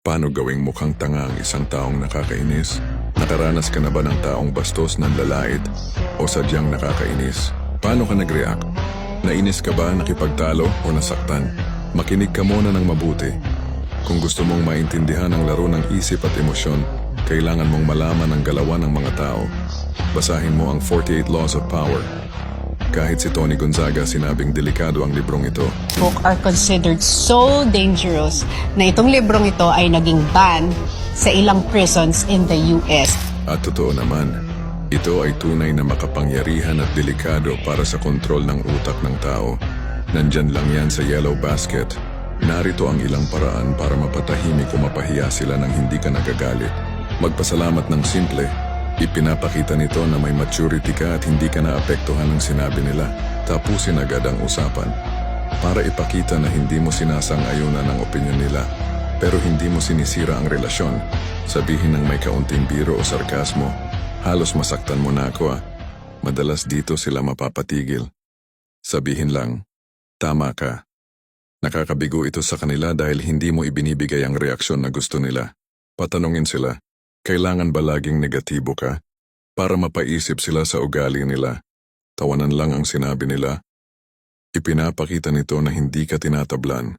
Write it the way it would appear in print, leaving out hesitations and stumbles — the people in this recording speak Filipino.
Paano gawing mukhang tanga ang isang taong nakakainis? Nakaranas ka na ba ng taong bastos ng lalait o sadyang nakakainis? Paano ka nag-react? Nainis ka ba, nakipagtalo o nasaktan? Makinig ka muna ng mabuti. Kung gusto mong maintindihan ang laro ng isip at emosyon, kailangan mong malaman ang galawan ng mga tao. Basahin mo ang 48 Laws of Power. Kahit si Tony Gonzaga sinabing delikado ang librong ito. Book are considered so dangerous na itong librong ito ay naging ban sa ilang prisons in the US. At totoo naman, ito ay tunay na makapangyarihan at delikado para sa kontrol ng utak ng tao. Nandyan lang yan sa yellow basket. Narito ang ilang paraan para mapatahimik o mapahiya sila nang hindi ka nagagalit. Magpasalamat ng simple. Ipinapakita nito na may maturity ka at hindi ka naapektuhan ng sinabi nila. Tapusin agad ang usapan. Para ipakita na hindi mo sinasang-ayunan ang opinyon nila, pero hindi mo sinisira ang relasyon. Sabihin ng may kaunting biro o sarkasmo, halos masaktan mo na ako ah. Madalas dito sila mapapatigil. Sabihin lang, tama ka. Nakakabigo ito sa kanila dahil hindi mo ibinibigay ang reaksyon na gusto nila. Patanungin sila, kailangan ba laging negatibo ka? Para mapaisip sila sa ugali nila. Tawanan lang ang sinabi nila. Ipinapakita nito na hindi ka tinatablan.